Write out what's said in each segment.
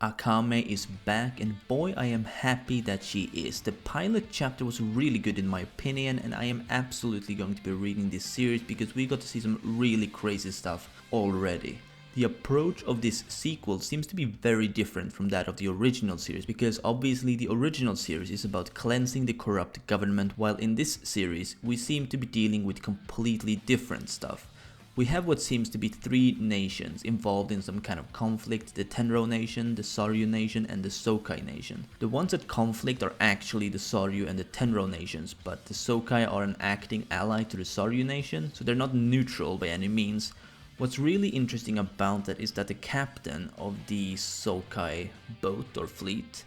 Akame is back, and boy, I am happy that she is. The pilot chapter was really good in my opinion, and I am absolutely going to be reading this series because we got to see some really crazy stuff already. The approach of this sequel seems to be very different from that of the original series, because obviously the original series is about cleansing the corrupt government, while in this series we seem to be dealing with completely different stuff. We have what seems to be three nations involved in some kind of conflict: the Tenro nation, the Soryu nation, and the Sokai nation. The ones at conflict are actually the Soryu and the Tenro nations, but the Sokai are an acting ally to the Soryu nation, so they're not neutral by any means. What's really interesting about that is that the captain of the Sokai boat or fleet,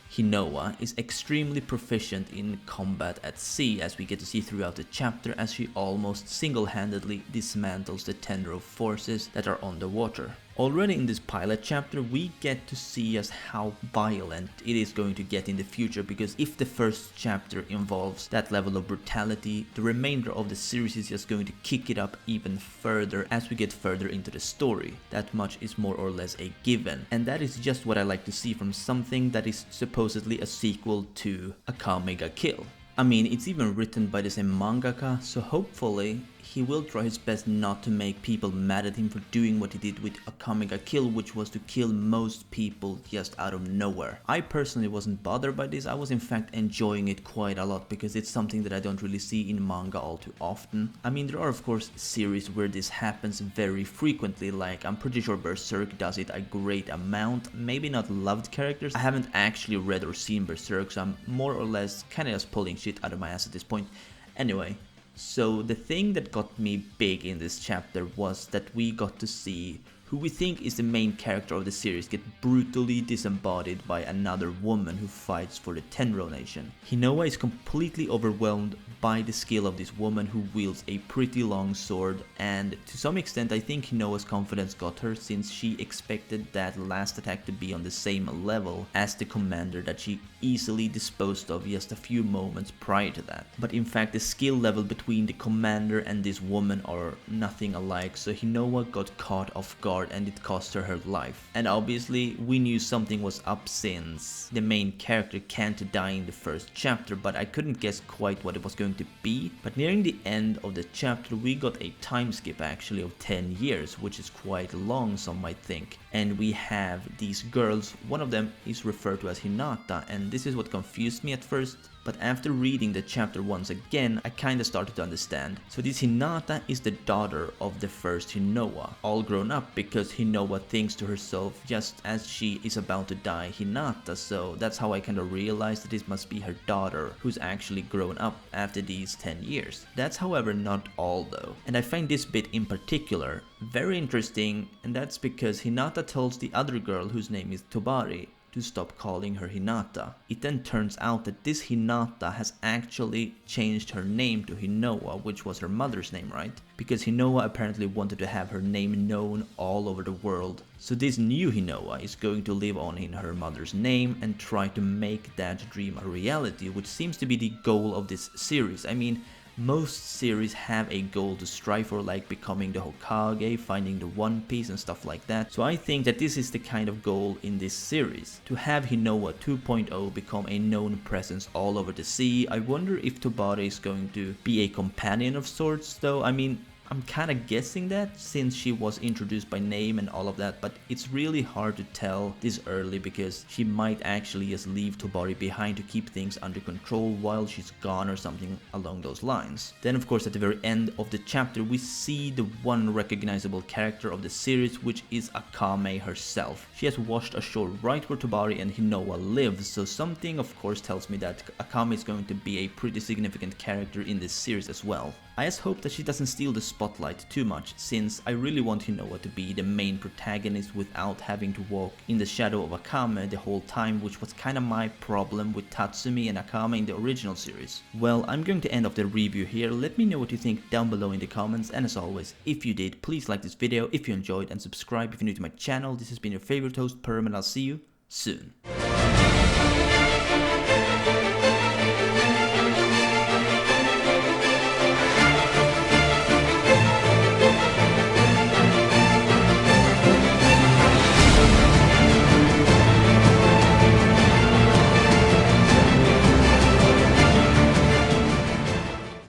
Hinowa, is extremely proficient in combat at sea, as we get to see throughout the chapter, as she almost single-handedly dismantles the Tenro forces that are on the water. Already in this pilot chapter we get to see just how violent it is going to get in the future, because if the first chapter involves that level of brutality, the remainder of the series is just going to kick it up even further as we get further into the story. That much is more or less a given, and that is just what I like to see from something that is supposedly a sequel to Akame ga Kill. I mean, it's even written by the same mangaka, so hopefully he will try his best not to make people mad at him for doing what he did with Akame ga Kill, which was to kill most people just out of nowhere. I personally wasn't bothered by this. I was in fact enjoying it quite a lot, because it's something that I don't really see in manga all too often. I mean, there are of course series where this happens very frequently, like I'm pretty sure Berserk does it a great amount. Maybe not loved characters. I haven't actually read or seen Berserk, so I'm more or less kinda just pulling shit out of my ass at this point. Anyway, so the thing that got me big in this chapter was that we got to see who we think is the main character of the series get brutally disembodied by another woman who fights for the Tenro nation. Hinowa is completely overwhelmed by the skill of this woman who wields a pretty long sword, and to some extent I think Hinowa's confidence got her, since she expected that last attack to be on the same level as the commander that she easily disposed of just a few moments prior to that. But in fact the skill level between the commander and this woman are nothing alike, so Hinowa got caught off guard and it cost her life. And obviously we knew something was up, since the main character can't die in the first chapter, but I couldn't guess quite what it was going to be. But nearing the end of the chapter we got a time skip actually of 10 years, which is quite long some might think. And we have these girls, one of them is referred to as Hinata, and this is what confused me at first. But after reading the chapter once again, I kinda started to understand. So this Hinata is the daughter of the first Hinowa, all grown up, because Hinowa thinks to herself just as she is about to die, Hinata, so that's how I kinda realized that this must be her daughter, who's actually grown up after these 10 years. That's however not all though, and I find this bit in particular very interesting, and that's because Hinata tells the other girl, whose name is Tobari, to stop calling her Hinata. It then turns out that this Hinata has actually changed her name to Hinowa, which was her mother's name, right? Because Hinowa apparently wanted to have her name known all over the world. So this new Hinowa is going to live on in her mother's name and try to make that dream a reality, which seems to be the goal of this series. I mean, most series have a goal to strive for, like becoming the Hokage, finding the One Piece and stuff like that. So I think that this is the kind of goal in this series. To have Hinowa 2.0 become a known presence all over the sea. I wonder if Tobari is going to be a companion of sorts though. I mean, I'm kinda guessing that, since she was introduced by name and all of that, but it's really hard to tell this early, because she might actually just leave Tobari behind to keep things under control while she's gone or something along those lines. Then of course at the very end of the chapter we see the one recognizable character of the series, which is Akame herself. She has washed ashore right where Tobari and Hinowa live, so something of course tells me that Akame is going to be a pretty significant character in this series as well. I just hope that she doesn't steal the spotlight too much, since I really want Hinowa to be the main protagonist without having to walk in the shadow of Akame the whole time, which was kinda my problem with Tatsumi and Akame in the original series. Well, I'm going to end off the review here. Let me know what you think down below in the comments, and as always, if you did, please like this video if you enjoyed, and subscribe if you're new to my channel. This has been your favorite host, Perm, and I'll see you soon.